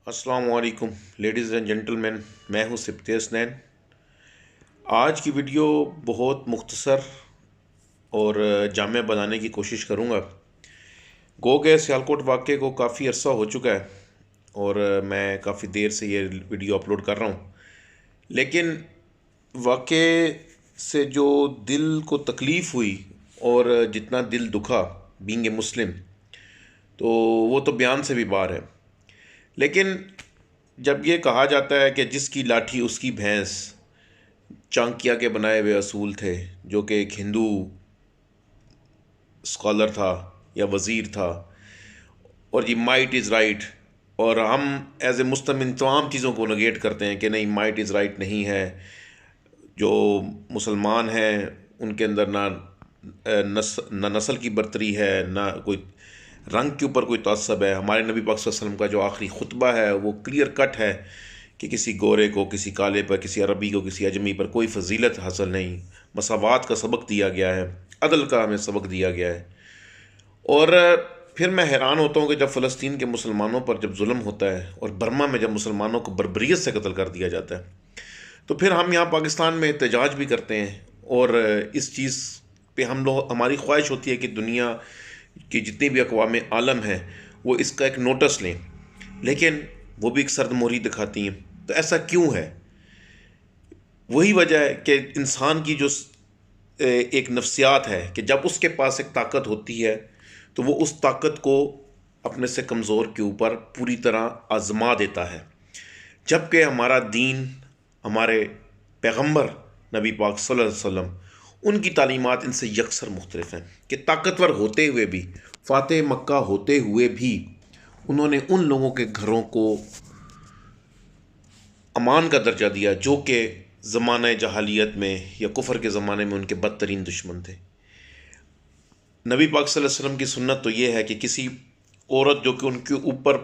السلام علیکم ladies and gentle مین، میں ہوں سبتے اسنین۔ آج کی ویڈیو بہت مختصر اور جامع بنانے کی کوشش کروں گا۔ گو کہ سیالکوٹ واقعے کو کافی عرصہ ہو چکا ہے اور میں کافی دیر سے یہ ویڈیو اپلوڈ کر رہا ہوں، لیکن واقعے سے جو دل کو تکلیف ہوئی اور جتنا دل دکھا بینگ اے مسلم، تو وہ تو بیان سے بھی باہر ہے۔ لیکن جب یہ کہا جاتا ہے کہ جس کی لاٹھی اس کی بھینس، چانکیا کے بنائے ہوئے اصول تھے، جو کہ ایک ہندو اسکالر تھا یا وزیر تھا، اور یہ مائٹ از رائٹ، اور ہم ایز اے مسلم ان تمام چیزوں کو نگیٹ کرتے ہیں کہ نہیں، مائٹ از رائٹ نہیں ہے۔ جو مسلمان ہیں ان کے اندر نہ نسل کی برتری ہے، نہ کوئی رنگ کے اوپر کوئی تعصب ہے۔ ہمارے نبی پاک صلی اللہ علیہ وسلم کا جو آخری خطبہ ہے وہ کلیئر کٹ ہے کہ کسی گورے کو، کسی کالے پر، کسی عربی کو، کسی اجمی پر کوئی فضیلت حاصل نہیں۔ مساوات کا سبق دیا گیا ہے، عدل کا ہمیں سبق دیا گیا ہے۔ اور پھر میں حیران ہوتا ہوں کہ جب فلسطین کے مسلمانوں پر جب ظلم ہوتا ہے اور برما میں جب مسلمانوں کو بربریت سے قتل کر دیا جاتا ہے، تو پھر ہم یہاں پاکستان میں احتجاج بھی کرتے ہیں، اور اس چیز پہ ہماری خواہش ہوتی ہے کہ دنیا کی جتنی بھی اقوام عالم ہیں وہ اس کا ایک نوٹس لیں، لیکن وہ بھی ایک سرد موہری دکھاتی ہیں۔ تو ایسا کیوں ہے؟ وہی وجہ ہے کہ انسان کی جو ایک نفسیات ہے کہ جب اس کے پاس ایک طاقت ہوتی ہے تو وہ اس طاقت کو اپنے سے کمزور کے اوپر پوری طرح آزما دیتا ہے، جبکہ ہمارا دین، ہمارے پیغمبر نبی پاک صلی اللہ علیہ وسلم، ان کی تعلیمات ان سے یکسر مختلف ہیں کہ طاقتور ہوتے ہوئے بھی، فاتح مکہ ہوتے ہوئے بھی، انہوں نے ان لوگوں کے گھروں کو امان کا درجہ دیا جو کہ زمانہ جاہلیت میں یا کفر کے زمانے میں ان کے بدترین دشمن تھے۔ نبی پاک صلی اللہ علیہ وسلم کی سنت تو یہ ہے کہ کسی عورت جو کہ ان کے اوپر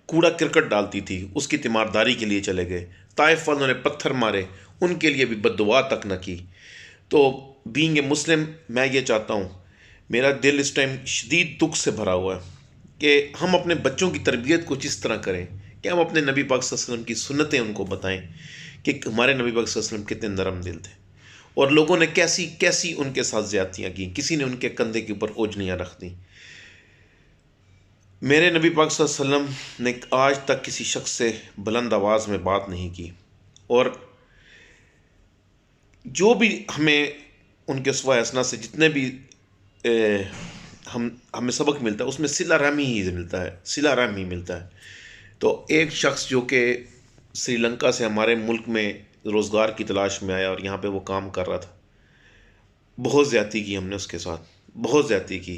کوڑا کرکٹ ڈالتی تھی، اس کی تیمارداری کے لیے چلے گئے۔ طائف والوں نے پتھر مارے، ان کے لیے بھی بد دعا تک نہ کی۔ تو بینگ اے مسلم میں یہ چاہتا ہوں، میرا دل اس ٹائم شدید دکھ سے بھرا ہوا ہے کہ ہم اپنے بچوں کی تربیت کو جس طرح کریں کہ ہم اپنے نبی پاک صلی اللہ علیہ وسلم کی سنتیں ان کو بتائیں کہ ہمارے نبی پاک صلی اللہ علیہ وسلم کتنے نرم دل تھے، اور لوگوں نے کیسی کیسی ان کے ساتھ زیادتیاں کی، کسی نے ان کے کندھے کے اوپر اوجھنیاں رکھ دیں۔ میرے نبی پاک صلی اللہ علیہ وسلم نے آج تک کسی شخص سے بلند آواز میں بات نہیں کی، اور جو بھی ہمیں ان کے اسوہ حسنہ سے جتنے بھی ہمیں سبق ملتا ہے، اس میں صلہ رحمی ہی ملتا ہے، صلہ رحم ہی ملتا ہے۔ تو ایک شخص جو کہ سری لنکا سے ہمارے ملک میں روزگار کی تلاش میں آیا اور یہاں پہ وہ کام کر رہا تھا، بہت زیادتی کی ہم نے اس کے ساتھ، بہت زیادتی کی،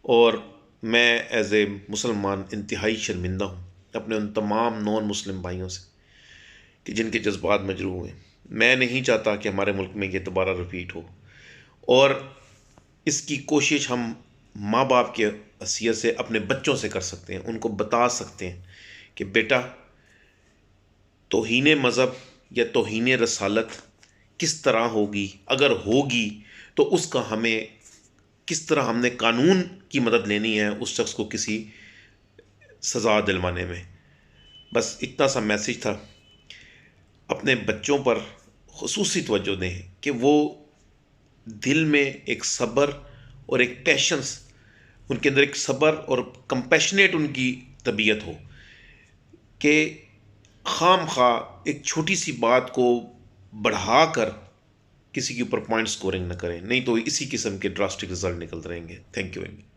اور میں ایز اے مسلمان انتہائی شرمندہ ہوں اپنے ان تمام نان مسلم بھائیوں سے کہ جن کے جذبات مجروح ہوئے۔ میں نہیں چاہتا کہ ہمارے ملک میں یہ دوبارہ رپیٹ ہو، اور اس کی کوشش ہم ماں باپ کے حیثیت سے اپنے بچوں سے کر سکتے ہیں، ان کو بتا سکتے ہیں کہ بیٹا، توہین مذہب یا توہین رسالت کس طرح ہوگی، اگر ہوگی تو اس کا ہمیں کس طرح ہم نے قانون کی مدد لینی ہے اس شخص کو کسی سزا دلوانے میں۔ بس اتنا سا میسیج تھا۔ اپنے بچوں پر خصوصی توجہ دیں کہ وہ دل میں ایک صبر اور ایک پیشنس، ان کے اندر ایک صبر اور کمپیشنیٹ ان کی طبیعت ہو کہ خام خواہ ایک چھوٹی سی بات کو بڑھا کر کسی کے اوپر پوائنٹ سکورنگ نہ کریں، نہیں تو اسی قسم کے ڈراسٹک رزلٹ نکلتے رہیں گے۔ Thank you very much.